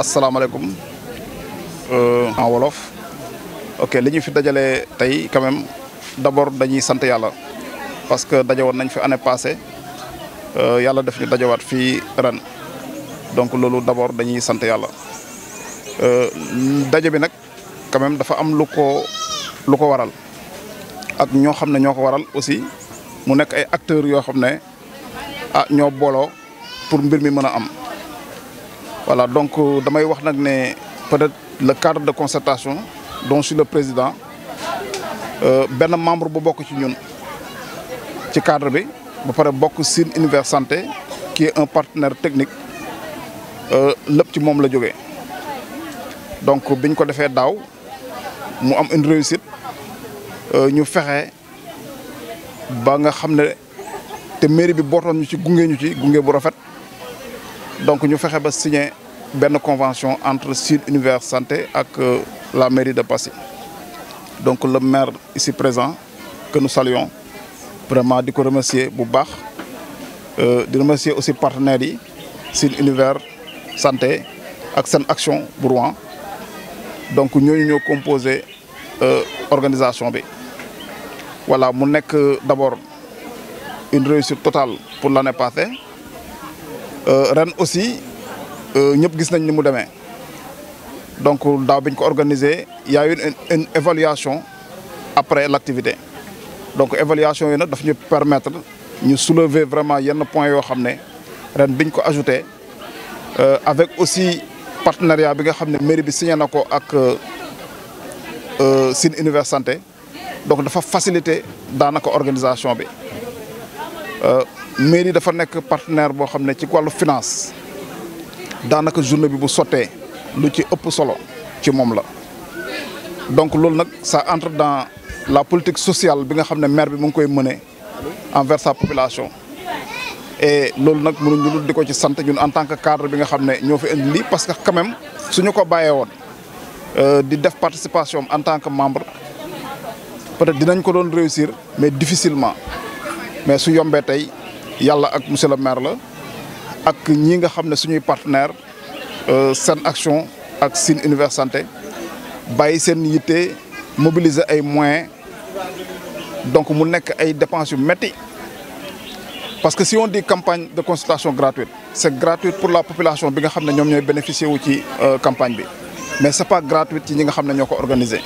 asalaamaaleykum en wolof ok li ñu fi dajale tey quand même d'abord dañuy sant yàlla parce que dajawoon nañ fi année passée yàlla def ñu dajawaat fii ren donc loolu d'abord dañuy sant yàlla daje bi nag quand même dafa am lu ko waral ak ñoo xam ne ñoo ko waral aussi mu nekk ay acteurs yoo xam ne ñoo booloo pour mbir mi mën a am. Voilà, donc damay wax nag ne peut-être le cadre de concertation dont je suis le président benn membre bu bokk ci ñun ci cadre bi ba pare bokk Sine Univers Santé qui est un partenaire technique lépp ci moom la jógee donc biñ ko defee daaw mu am une réussite ñu fexe ba nga xam ne te mairie bi bootoon ñu ci gunge bu rafet. Donc ñu fexe ba signer benn convention entre Sine Univers Santé ak la mairie de Passy. Donc le maire ici présent que nous saluons vraiment di ko remercier bu baax di remercier aussi partenaires yi Sine Univers Santé ak seen action bu Rouen donc ñooñu ñoo composé organisation bi. Voilà mu nekk d'abord une réussite totale pour l'année passée. Ren aussi ñëpp gis nañ ni mu demee donc daaw biñ ko organisé y a eu une évaluation après l'activité donc évaluation yi nag daf ñu permettre ñu soulever vraiment yenn points yoo xam ne ren biñ ko ajouté avec aussi partenariat bi nga xam ne mairie bi signé na ko ak Sine Univers Santé donc dafa faciliter daanaka organisation bi. Mairie dafa nekk partenaire boo xam ne ci wàllu finance daanaka journée bi bu sottee lu ci ëpp solo ci moom la donc loolu nag ça entre dans la politique sociale bi nga xam ne maire bi mu ngi koy mener envers sa population et loolu nag mënuñu lu di ko ci sant ñun en tant que cadre bi nga xam ne ñoo fi indi lii parce que quand même suñu ko bàyyee woon di def participation en tant que membre peut-être dinañ ko doon réussir mais difficilement mais su yombee tey yàlla ak monsieur le maire la ak ñi nga xam ne suñuy partenaire seen action ak Sine Univers Santé bàyyi seen yitte mobiliser ay moyens donc mu nekk ay dépenses yu métti parce que si on dit campagne de consultation gratuite c'est gratuite pour la population bi nga xam ne ñoom ñooy bénéficier wu ci campagne bi mais c'est pas gratuite ci ñi nga xam ne ñoo ko organiser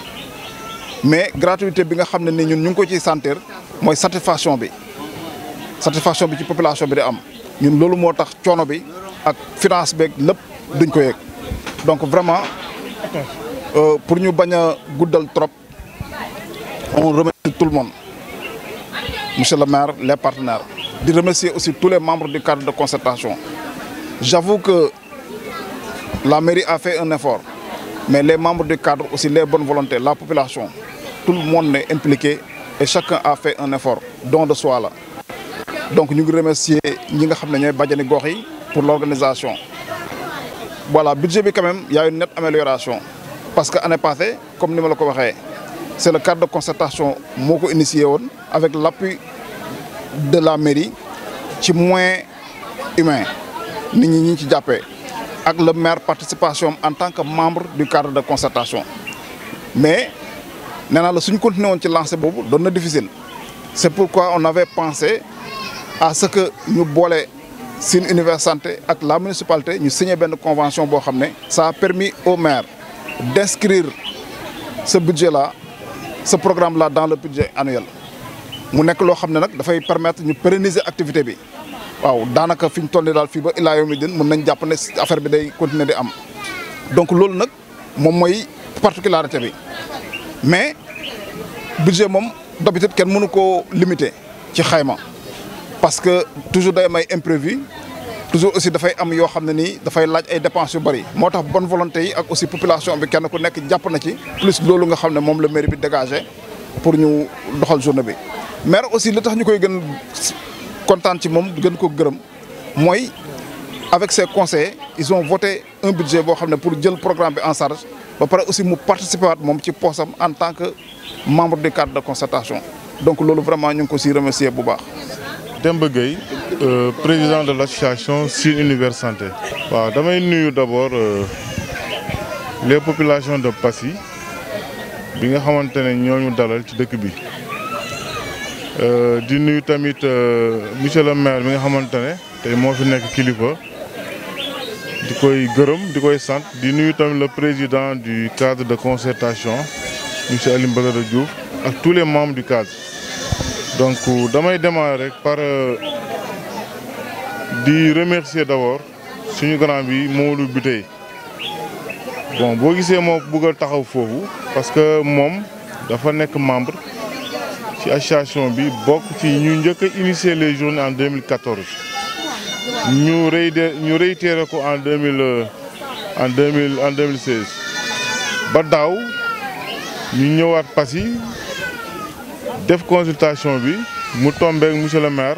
mais gratuité bi nga xam ne ni ñun ñu ngi ko ciy sentir mooy satisfaction bi ci population bi di am ñun loolu moo tax coono bi ak finance beeg lépp duñ ko yëg donc vraiment pour ñu bañ a guddal trop on remercie tout le monde monsieur le maire les partenaires di remercier aussi tous les membres du cadre de concertation. J'avoue que la mairie a fait un effort mais les membres du cadre aussi les bonnes volontés la population tout le monde est impliqué et chacun a fait un effort don de soi là. Donc ñu ngi remercier ñi nga xam ne ñooy bàjjani gox yi pour l'organisation. Voilà budget bi quand même y a une nette amélioration parce que année passée comme ni ma la ko waxee c'est le cadre de concertation moo ko initié woon avec l'appui de la mairie ci moyen humain nit ñi ci jàppee ak le maire participation en tant que membre du cadre de concertation mais nee naa la suñ continué woon ci lancé boobu doon na difficile c'est pourquoi on avait pensé à ce que ñu boole Sine Univers Santé ak la municipalité ñu signé benn convention boo xam ne ça a permis au maire d'inscrire ce budget-là ce programme-là dans le budget annuel mu nekk loo xam ne nag dafay permettre ñu pérenniser activité bi waaw daanaka fi ñu toll nii daal fii ba ilaa yawmi din mën nañ jàpp ne affaire bi day continuer di am donc loolu nag moom mooy particularité bi mais budget moom d'habitude kenn mënu koo limiter ci xayma parce que toujours day am ay imprévu toujours aussi dafay am yoo xam ne nii dafay laaj ay dépenses yu bari moo tax bonne volonté yi ak aussi population bi kenn ku nekk jàpp na ci plus loolu nga xam ne moom la mairie bi dégagé pour ñu doxal journée bi. maire aussi li tax ñu koy gën kontaan ci moom gën ko gërëm mooy avec ses conseillers ils ont voté un budget boo xam ne pour jël programme bi en charge ba pare aussi mu participer waat moom ci poosam en tant que membre du cadre de concertation donc loolu vraiment ñu ngi ko si remercier bu baax. Demba Gueye président de l'association Sine Univers Santé. waaw damay nuyu d'abord les populations de Passy bi nga xamante ne ñooñu dalal ci dëkk bi di nuyu tamit monsieur le maire bi nga xamante ne tey moo fi nekk kilifa di koy gërëm di koy sant di nuyu tamit le président du cadre de concertation monsieur Alioune Badara Diouf ak tous les membres du cadre. Donc damay démarrer rek par di remercier d'abord suñu grand bi Mamadou Biteye bon boo gisee moo bëgg a taxaw foofu parce que moom dafa nekk membre ci association bi bokk ci ñu njëkk a initier les journées en 2014 ñu réitéré ko en 2016 ba daaw ñu ñëwaat Passy def consultation bi mu tombé ak monsieur le maire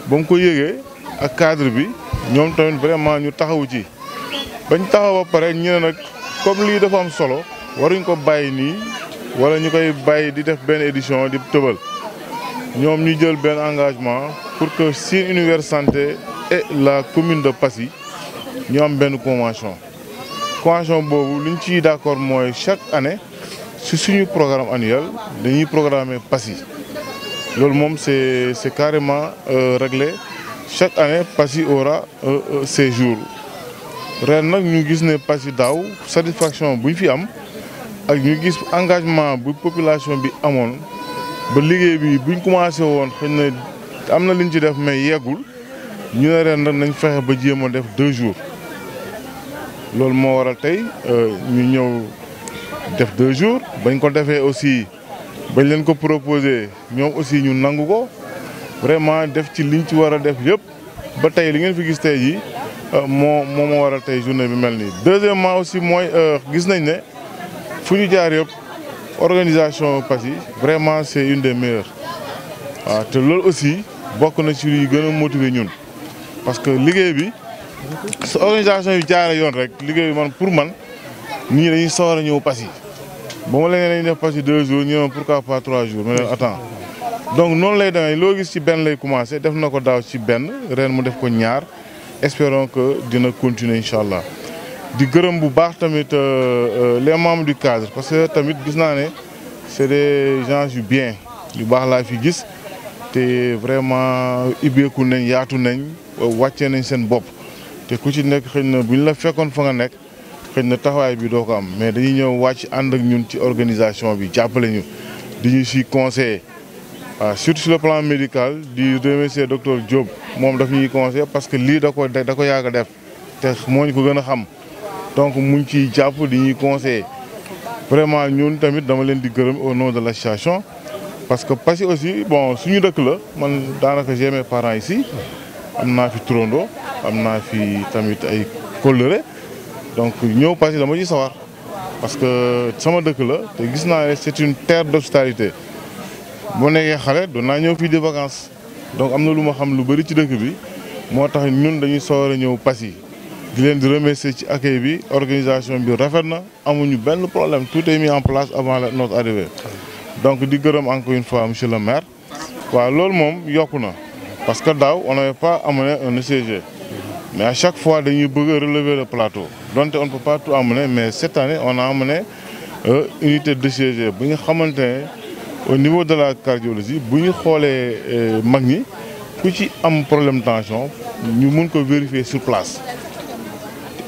ba mu ko yëgee ak cadre bi ñoom tamit vraiment ñu taxawu ci bañ taxaw ba pare ñu ne nag comme lii dafa am solo waruñ ko bàyyi nii wala ñu koy bàyyi di def benn édition di tëbal ñoom ñu jël benn engagement pour que Sine Univers Santé et la commune de Passy ñu am benn convention boobu li ñu ciy d'accord mooy chaque année si suñu programme annuel dañuy programmer Passy loolu moom c'est carrément réglé chaque année Passy aura ses jours ren nag ñu gis ne Passy daaw satisfaction bu ñu fi am ak ñu gis engagement bu population bi amoon ba liggéey bi buñ commencé woon xëy na am na liñ ci def mais yeggul ñu ne ren nag nañ fexe ba jéem a def 2 jours loolu moo waral tey ñu ñëw def 2 jours bañ ko defee aussi bañ leen ko proposé ñoom aussi ñu nangu ko vraiment def ci liñ ci war a def yëpp ba tey li ngeen fi gis tey jii moo waral tey journée bi mel nii. Deuxièmement aussi mooy gis nañ ne fu ñu jaar yëpp organisation Passy vraiment c'est une des meilleures waaw te loolu aussi bokk na ci luy gën a motiver ñun parce que liggéey bi su organisation bi jaaree yoon rek liggéey bi man pour man nit ñi dañuy sawar a ñëw Passy ba ma leen def Passy 2 jours ñu ne pourquoi pas 3 jours mais attends donc noonu lay demee loo gis ci benn lay commencé def na ko daaw ci benn ren mu def ko ñaar espérons que dina continuer incha allah. di gërëm bu baax tamit les membres du cadre parce que tamit gis naa ne c'est des gens yu bien yu baax laa fi gis te vraiment ibbeeku nañ yaatu nañ wàccee nañ seen bopp te ku ci nekk xëy na bu ñu la fekkoon fa nga nekk xëy na taxawaay bi doo ko am mais dañuy ñëw wàcc ànd ak ñun ci organisation bi jàppale ñu di ñu si conseiller waaw surtout sur le plan médical di remercier docteur Diop moom daf ñuy conseiller parce que lii da ko yàgg a def te moo ñu ko gën a xam. donc mu ngi ciy jàpp di ñuy conseiller vraiment ñun tamit dama leen di gërëm au nom de l'association parce que Passy aussi bon suñu dëkk la man daanaka j'ai mes parents ici am naa fi turando am naa fi tamit ay kóllëre donc ñëw Passy dama ci sawar parce que sama dëkk la te gis naa ne c'est une terre d'hospitalité boo nekkee xale doon naa ñëw fii de vacances donc am na lu ma xam lu bari ci dëkk bi moo tax ñun dañuy sawar a ñëw Passy di leen di remercier ci accueil bi organisation bi rafet na amuñu benn problème tout est mis en place avant notre arrivée donc di gërëm encore une fois monsieur le maire waaw loolu moom yokku na parce que daaw on n'avait pas amené un ECG mais à chaque fois dañuy bëgg a relever le plateau donte on ne peut pas tout amener mais cette année on a amené unité de ECG bu nga xamante ne au niveau de la cardiologie bu ñu xoolee mag ñi ku ci am problème tension ñu mun ko vérifier sur place.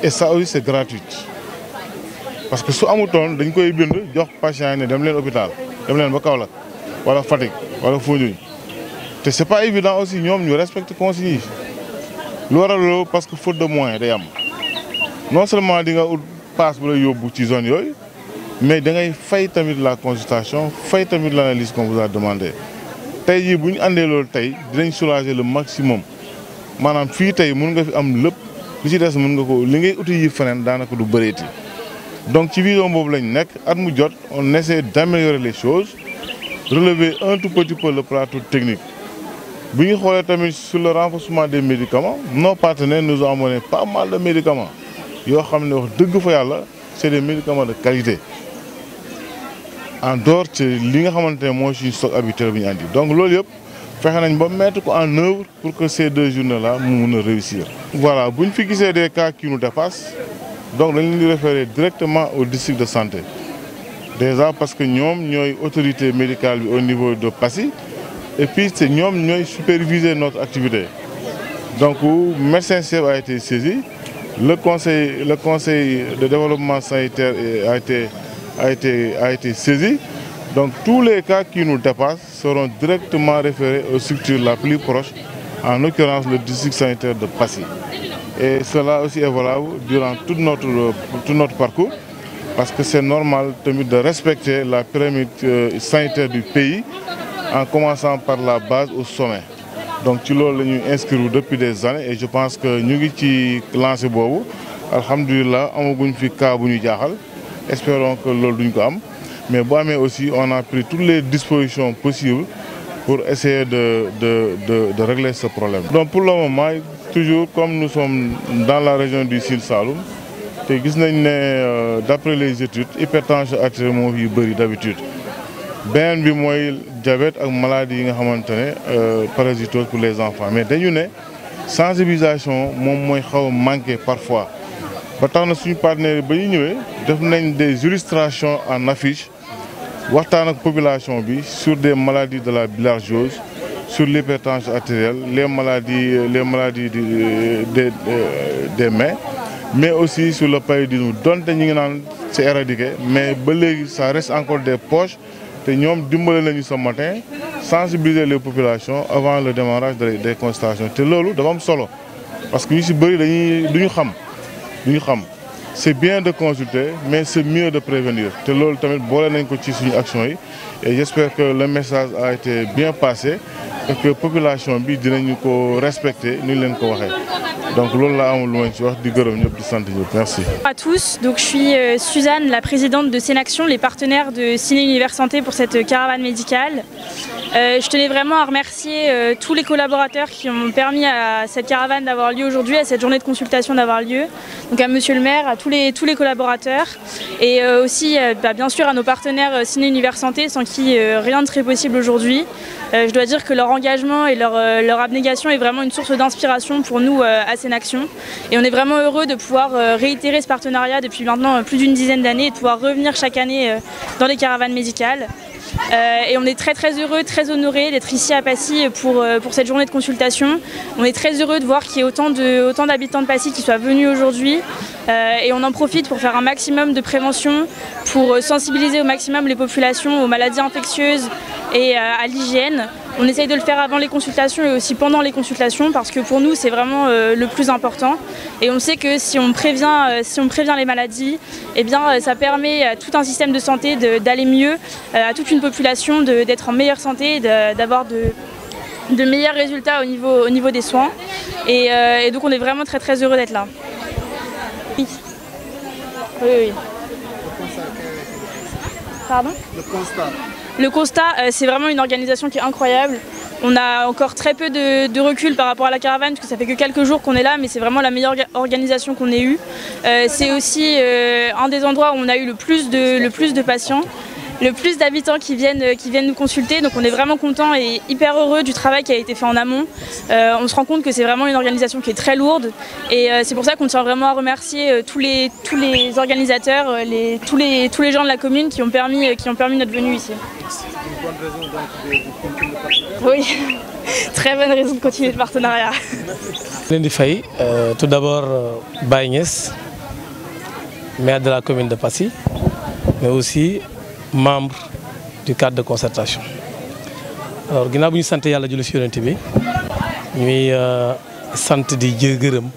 Et ça aussi c'est gratuit parce que su amutoon dañ koy bind jox patient yi ne dem leen hôpital dem leen ba Kaolack wala Fatick wala Foundiougne te c'est pas évident aussi ñoom ñu respecter consignes yi lu waral loolu parce que faute de moyens day am non seulement di nga ut passe bu la yóbbu ci zone yooyu mais da ngay fay tamit la consultation fay tamit l'analyse qu'on vous a demandé tey jii bu ñu andee loolu tey dinañ soulager le maximum maanaam fii tey mun nga fi am lépp. li ci des mën nga ko li ngay uti yi feneen daanaka du bëreeti donc ci vision boobu lañ nekk at mu jot on essaie d'améliorer les choses relever un tout petit peu le plateau technique bu ñu xoolee tamit sur le renforcement des médicaments nos partenaires nous ont amené pas mal de médicaments yoo xam ne wax dëgg fa yàlla c'est des médicaments de qualité en dehors ci li nga xamante ne mooy suñu stock habituel bi ñu andi donc loolu yëpp fexe nañ ba mettre ko en œuvre pour que ces 2 journées là mu mun a réussir. voilà bu ñu fi gisee des cas qui nous dépassent donc dañ leen di référer directement au district de santé déjà parce que ñoom ñooy autorité médicale bi au niveau de Passy et puis c'est ñoom ñooy superviser notre activité. Donc médecin chef a été saisi, le conseil de développement sanitaire a été saisi. Donc tous les cas qui nous dépassent seront directement référés aux structures la plus proche, en l'occurrence le district sanitaire de Passy. Et cela aussi est valable durant tout notre parcours, parce que c'est normal de respecter la pyramide sanitaire du pays, en commençant par la base au sommet. Donc ci loolu la ñuy inscrire depuis des années et je pense que ñu ngi ci lancé boobu alhamdulilah amaguñ fi cas bu ñu jaaxal espérons que loolu duñ ko am mais bu amee aussi on a pris toutes les dispositions possibles pour essayer de régler ce problème. Donc pour le moment toujours comme nous sommes dans la région du Sine Saloum te gis nañ ne d'après les études hypertension artérielle moo fi bëri d'habitude. beneen bi mooy diabète ak maladie yi nga xamante ne parasitose pour les enfants mais dañu ne sensibilisation moom mooy xaw a manqué parfois ba tax na suñu partenaires yi ba ñu ñëwee def nañ des illustrations en affiche waxtaan ak population bi sur des maladies de la bilharziose sur l'hypertension artérielle les maladies des mains mais aussi sur le paludisme donte ñi ngi naan c'est éradiqué mais ba léegi ça reste encore des poches. te ñoom dimbale nañu ce matin sensibiliser les populations avant le démarrage des consultations te loolu dafa am solo parce que ñu ci bëri duñu xam c'est bien de consulter mais c'est mieux de prévenir te loolu tamit boole nañ ko ci suñu action yi et j'espère que le message a été bien passé et que population bi dinañu ko respecter ni leen ko waxee. Donc là, merci. Bonjour à tous, donc je suis Suzanne, la présidente de Sénaction, les partenaires de Ciné Univers Santé pour cette caravane médicale. Je tenais vraiment à remercier tous les collaborateurs qui ont permis à cette caravane d'avoir lieu aujourd'hui, à cette journée de consultation d'avoir lieu. Donc à Monsieur le maire, à tous les collaborateurs et aussi bien sûr à nos partenaires Ciné Univers Santé sans qui rien ne serait possible aujourd'hui. Je dois dire que leur engagement et leur abnégation est vraiment une source d'inspiration pour nous à Sénaction. Et on est vraiment heureux de pouvoir réitérer ce partenariat depuis maintenant plus d'une dizaine d'années et de pouvoir revenir chaque année dans les caravanes médicales. Et on est très heureux, très honorés d'être ici à Passy pour cette journée de consultation. On est très heureux de voir qu'il y ait autant d'habitants de Passy qui soient venus aujourd'hui. Et on en profite pour faire un maximum de prévention, pour sensibiliser au maximum les populations aux maladies infectieuses et à l'hygiène. On essaye de le faire avant les consultations et aussi pendant les consultations parce que pour nous c'est vraiment le plus important. Et on sait que si on prévient les maladies, eh bien, ça permet à tout un système de santé d'aller mieux, à toute une population d'être en meilleure santé, d'avoir de meilleurs résultats au niveau des soins. Et donc on est vraiment très heureux d'être là. Oui. Pardon ? Le constat, c'est vraiment une organisation qui est incroyable. On a encore très peu de recul par rapport à la caravane, parce que ça fait que quelques jours qu'on est là, mais c'est vraiment la meilleure organisation qu'on ait eue. C'est aussi un des endroits où on a eu le plus de patients, le plus d'habitants qui viennent nous consulter. Donc on est vraiment contents et hyper heureux du travail qui a été fait en amont. On se rend compte que c'est vraiment une organisation qui est très lourde. Et c'est pour ça qu'on tient vraiment à remercier tous les organisateurs, tous les gens de la commune qui ont permis notre venue ici. Une bonne raison donc de continuer le partenariat. Oui, très bonne raison de continuer le partenariat. Tout d'abord, Baye Niass, maire de la commune de Passy, mais aussi membre du cadre de concertation. Alors, ginnaaw bu ñu sant Yàlla julli ci Yonent bi ñuy sant di gërëm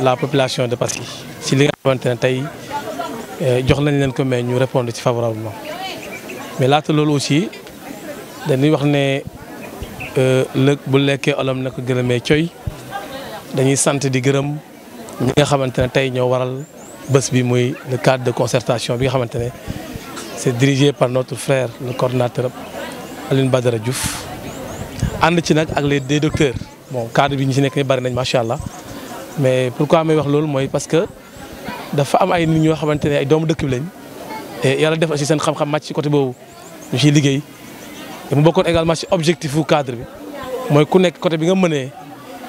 la population de Passy ci li nga xamante ne tey jox nañ leen ko mais ñu répondre ci favorablement. Mais laata loolu aussi dañuy wax ne lëg bu lekkee olom na ko gërëmee coy dañuy sant di gërëm ñi nga xamante ne tey ñoo waral bés bi muy le cadre de concertation bi nga xamante ne c'est dirigé par notre frère le coordonnateur Alioune Badara Diouf ànd ci nag ak des docteurs bon cadre bi ñu ci nekk ni bari nañ macha allah mais pourquoi may wax loolu mooy parce que dafa am ay nit ñoo xamante ne ay doomu dëkk bi lañ et yàlla def aussi seen xam-xam màcc ci côté boobu ñu ciy liggéey te mu bokkoon également ci objectif fu cadre bi mooy ku nekk côté bi nga mënee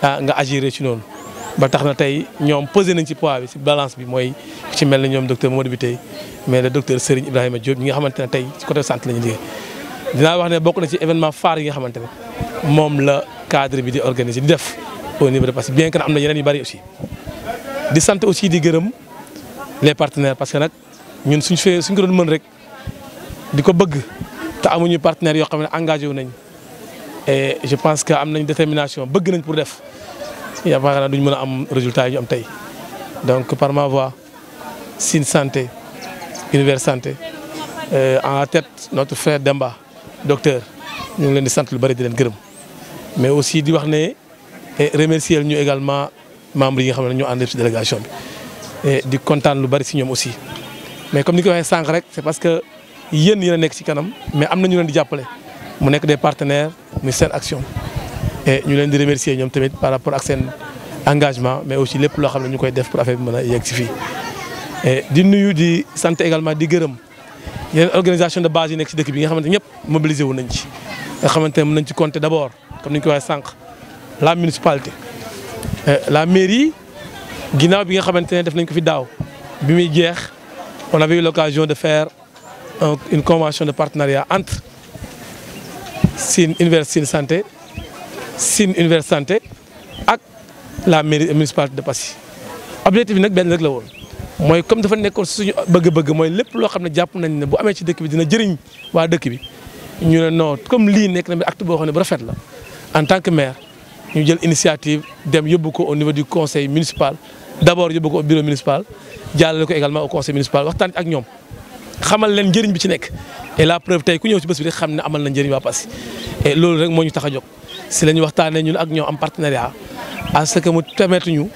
nga agir ci noonu ba tax na tey ñoom posé nañ ci poids bi ci balance bi mooy ci mel ne ñoom docteur Mamadou Biteye mais le docteur Serigne Ibrahima Diop ñi nga xamante ne tey ci côté santé la ñu liggéey. dinaa wax ne bokk na ci événement phare yi nga xamante ne moom la cadre bi di organiser di def au niveau de Passy bien que am na yeneen yu bari aussi. di sant aussi di gërëm les partenaires parce que nag ñun suñ ko doon mën rek di ko bëgg te amuñu partenaires yoo xam ne engagé wu nañ et je pense que am nañ détermination bëgg nañ pour def yaakaar naa duñ mën a am résultat yi ñu am tey donc par ma voix Sine Santé Univers Santé en la tête notre frère Demba docteur ñu ngi leen di sant lu bari di leen gërëm mais aussi di wax ne remercier ñu également membres yi nga xam ne ñoo ànd ci délégation bi di kontaan lu bari si ñoom aussi mais comme ni ko waxee sànq rek c'est parce que yéen yéen a nekk ci kanam mais am na ñu leen di jàppale mu nekk des partenaires muy seen action et ñu leen di remercier ñoom tamit par rapport ak seen engagement mais aussi lépp loo xam ne ñu koy def pour affaire bi mën a yegg si fii. et di nuyu di sant également di gërëm yeneen organisation de base yi nekk ci dëkk bi nga xamante ñëpp mobilisé wu nañ ci nga xamante ne mën nañ ci compter d'abord comme ni ñu ko waxee sànq la municipalité. La mairie ginnaaw bi nga xamante ne def nañ ko fi daaw bi muy jeex on avait eu l'occasion de faire une convention de partenariat entre Sine Univers Santé Sine Univers Santé ak la mairie municipalité de Passy. objectif bi nag benn rek la woon mooy comme dafa nekkoon suñu bëgg-bëgg mooy lépp loo xam ne jàpp nañ ne bu amee ci dëkk bi dina jëriñ waa dëkk bi ñu ne non comme lii nekk na acte boo xam ne bu rafet la en tant que maire. ñu jël initiative dem yóbbu ko au niveau du conseil municipal d'abord yóbbu ko au bureau municipal jàllale ko également au conseil municipal waxtaan ak ñoom xamal leen njëriñ bi ci nekk et la preuve tey ku ñëw ci bés bi rek xam ne amal na njëriñ waa Passy et loolu rek moo ñu tax a jóg si la ñu waxtaanee ñun ak ñoom am partenariat à ce que mu permettre ñu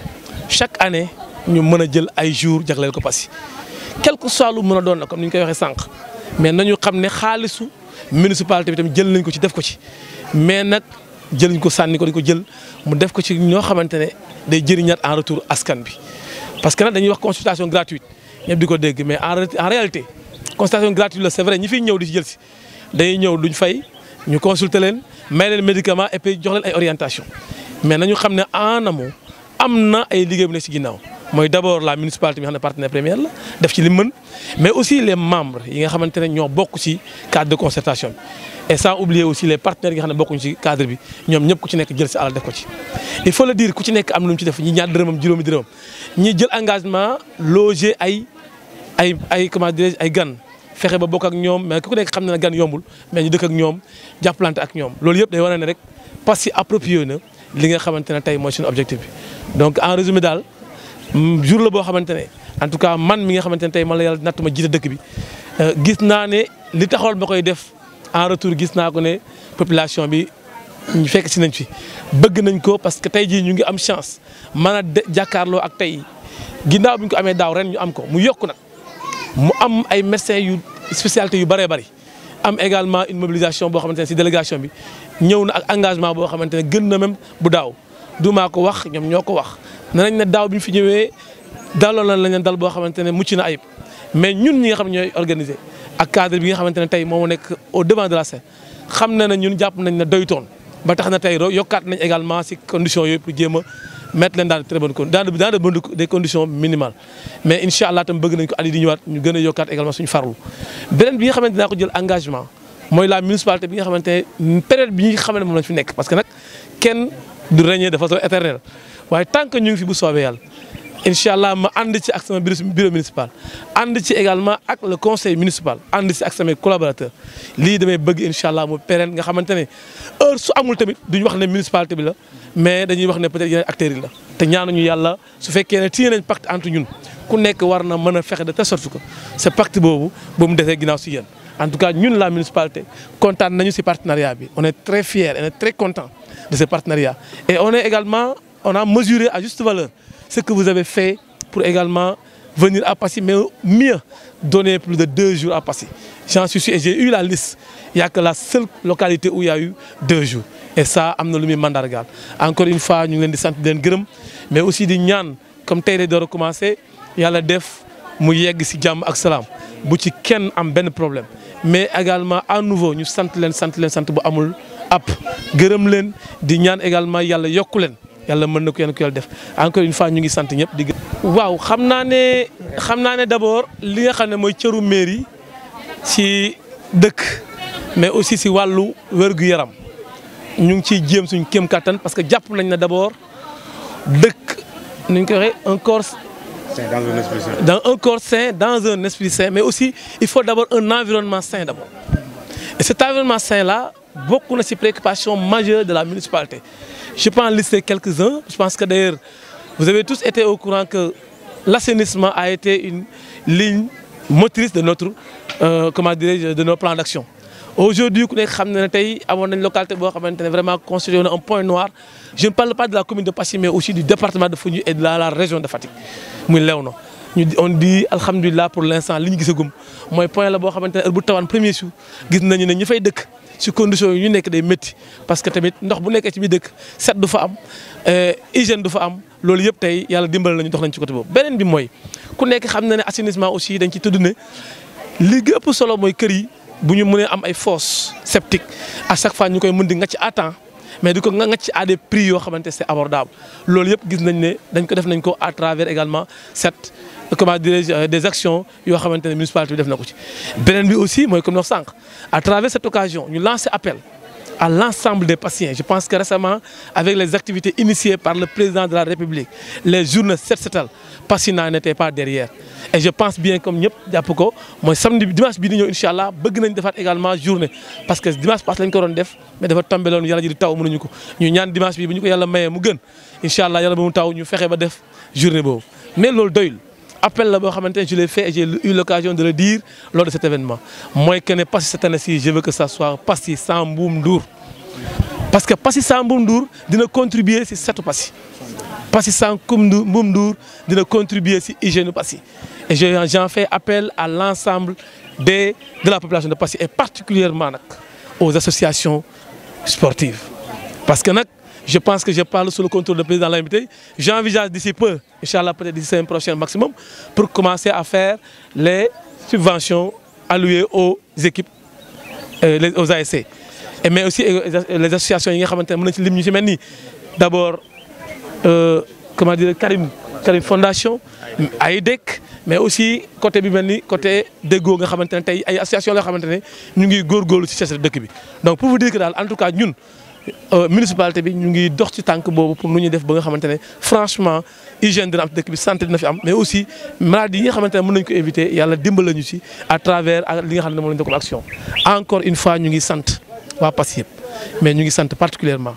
chaque année ñu mën a jël ay jours jagleel ko Passy quel que soit lu mën a doon na comme ni ñu koy waxee sànq mais nañu xam ne xaalisu municipalité bi tamit jël nañ ko ci def ko ci mais nag jëluñ ko sànni ko di ko jël mu def ko ci ñoo xamante ne day jëriñaat en retour askan bi parce que nag dañuy wax consultation gratuite ñëpp di ko dégg mais en réalité consultation gratuite la c'est vrai ñi fiy ñëw di ci jël si day ñëw duñ fay ñu consulter leen may leen médicament et puis jox leen ay orientation mais nañu xam ne en amont am na ay liggéey bu nekk ci ginnaaw mooy d'abord la municipalité bi nga xam ne partenaire première la def ci li mën mais aussi les membres yi nga xamante ne ñoo bokk ci cadre de concertation bi et sans oublier aussi les partenaires yi nga xam ne bokkuñ ci cadre bi ñoom ñëpp ku ci nekk jël si alal def ko ci. il faut le dire ku ci nekk am na lu mu ci def ñi ñaar dërëmam juróomi dërëmam ñi jël engagement loger ay comment dirais-je ay gan fexe ba bokk ak ñoom mais ku nekk xam na ne gan yombul mais ñu dëkk ak ñoom jàppalante ak ñoom loolu yëpp day wane ne rek Passy approprié na li nga xamante ne tey mooy suñu objectif bi. donc en résumé daal jour la boo xamante ne en tout cas man mi nga xamante ne tey man la yàlla natt ma jiite dëkk bi gis naa ne li taxawal ma koy def en retour gis naa ko ne population bi ñu fekk si nañ fi bëgg nañ ko parce que tey jii ñu ngi am chance mën a jàkkaarloo ak tey ginnaaw bi ñu ko amee daaw ren ñu am ko mu yokk nag mu am ay médecins yu spécialité yu bëree bëri am également une mobilisation boo xamante ne si délégation bi ñëw na ak engagement boo xamante ne gën na même bu daaw du maa ko wax ñoom ñoo ko wax. nee nañ ne daaw bi ñu fi ñëwee daloon lañ leen dal boo xamante ne mucc na ayib mais ñun ñi nga xam ne ñooy organiser ak cadre bi nga xamante ne tey moo nekk au devant de la scène xam na ne ñun jàpp nañ ne doytoon ba tax na tey yokkaat nañ également si conditions yooyu pour jéem a mettre leen dans de très bonnes des conditions minimales mais incha allah tam bëgg nañ ko at yi di ñëwaat ñu gën a yokkaat également suñu farlu. beneen bi nga xamante naa ko jël engagement mooy la municipalité bi nga xamante ne période bi ñi xam ne moom lañ fi nekk parce que nag kenn du régner de façon éternelle waaye tant que ñu ngi fi bu soobee yàlla incha allah ma ànd ci ak sama bureau municipal ànd ci également ak le conseil municipal ànd ci ak samay collaborateurs lii damay bëgg incha allah mu pérenne nga xamante ne heure su amul tamit duñ wax ne municipalité bi la mais dañuy wax ne peut-être yeneen acteurs yi la te ñaanuñu yàlla su fekkee ne signé nañ pacte entre ñun ku nekk war na mën a fexe de telle sorte que ce pacte boobu ba mu desee ginnaaw si yéen en tout cas ñun la municipalité kontaan nañu si partenariat bi on est très fiers et on est très content de ce partenariat et on est également on a mesuré à juste valeur ce que vous avez fait pour également venir à Passy, mais mieux, donner plus de 2 jours à Passy. J'en suis sûr et j'ai eu la liste. Il n'y a que la seule localité où il y a eu 2 jours. Et ça, amna lumi mandargal. Encore une fois, nous sommes des gens mais aussi des gens, comme Taïré de recommencer, il y a le def, mu yegg si jàmm ak salaam. Bu ci kenn am ben problème. Mais également, à nouveau, nous sant bu amul app. Gërëm leen, di ñaan également yàlla yokku leen. yàlla mën na ko yéen ko yàlla def encore une fois ñu ngi sant ñëpp di. waaw xam naa ne d'abord li nga xam ne mooy cëru mairie ci dëkk mais aussi ci wàllu wér-gu-yaram ñu ngi ciy jéem suñu kéem kattan parce que jàpp nañ ne d'abord dëkk nu ñu ko waxee un corps. Dans un corps sain, dans un esprit sain, mais aussi il faut d'abord un environnement sain d'abord. Et cet environnement sain-là, beaucoup de ces préoccupations majeures de la municipalité. Je peux en lister quelques-uns. Je pense que d'ailleurs, vous avez tous été au courant que l'assainissement a été une ligne motrice de notre, de nos plans d'action. Aujourd'hui, nous avons une localité qui est vraiment constituée un point noir. Je ne parle pas de la commune de Passy, mais aussi du département de Foundiougne et de la région de Fatick. On dit alhamdulillah pour l'instant li ñu gisagum mooy point la boo xamante ne heure bu tawaan premier jour gis nañu ne ñi fay dëkk ci conditions yi ñu nekk day métti parce que tamit ndox bu nekkee ci biir dëkk set du fa am hygiène du fa am loolu yëpp tey yàlla dimbal nañu dox nañ ci côté boobu. beneen bi mooy ku nekk xam na ne assainissement aussi dañ ci tudd ne li ëpp solo mooy kër yi bu ñu mënee am ay fosses septiques à chaque fois ñu koy mën di nga ci à temps mais di ko nga ci à des prix yoo xamante c'est abordable loolu yëpp gis nañ ne dañ ko def nañ ko à travers également cette comment dirais-je des actions yoo xamante ne municipalité bi def na ko ci. beneen bi aussi mooy comme wax sànq à travers cette occasion ñu lancer appel à l'ensemble des patients. Je pense que récemment avec les activités initiées par le président de la République les journées Set Setal Passina n'était pas derrière et je pense bien comme ñëpp jàpp ko mooy samedi dimanche bii di ñëw incha allah bëgg nañ defaat également journée parce que dimanche passé lañ ko doon def mais dafa tombé loon yàlla ji di taw mënuñu ko ñu ñaan dimanche bi bu ñu ko yàlla mayee mu gën incha allah yàlla ba mu taw ñu fexe ba def journée boobu mais loolu doyul. Appel là, je l'ai fait et j'ai eu l'occasion de le dire lors de cet événement. Moi, je n'ai pas cette année-ci, je veux que ça soit Passy sans Mboum Ndour. Parce que Passy sans Mboum Ndour doit contribuer à cette Passy. Passy sans Mboum Ndour doit contribuer à l'hygiène de Passy. Et j'en fais appel à l'ensemble de la population de Passy et particulièrement aux associations sportives. Parce que je pense que je parle sous le contrôle du président de l'AMT. J'envisage d'ici peu, Inch'Allah, peut-être d'ici un prochain maximum, pour commencer à faire les subventions allouées aux équipes, aux ASC. Et mais aussi les associations qui ont d'abord, comment dire, Karim Fondation, AIDEC, mais aussi côté Bimani, côté Dego, qui ont des associations qui ont des donc pour vous dire que en tout cas, nous, municipalité bi ñu ngi dox ci tànk boobu pour nu ñuy def ba nga xamante ne franchement hygiène dina am dëkk bi santé dina fi am mais aussi maladies yi nga xamante ne mën nañu ko éviter yàlla dimbal ñu ci à travers li nga xam ne moom lañu def comme action. Encore une fois ñu ngi sant waa Passy yëpp mais ñu ngi sant particulièrement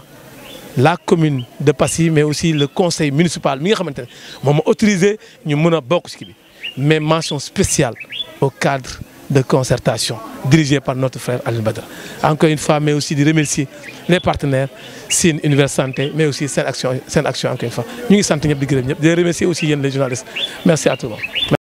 la commune de Passy mais aussi le conseil municipal mi nga xamante ne moom moo autorisé ñu mën a bokk ci kii bi mais mention spéciale au cadre de concertation dirigé par notre frère Alioune Badara. Encore une fois, mais aussi de remercier les partenaires, Sine Univers Santé, mais aussi Sen Action encore une fois. Nous sommes remercier aussi les journalistes. Merci à tout le monde.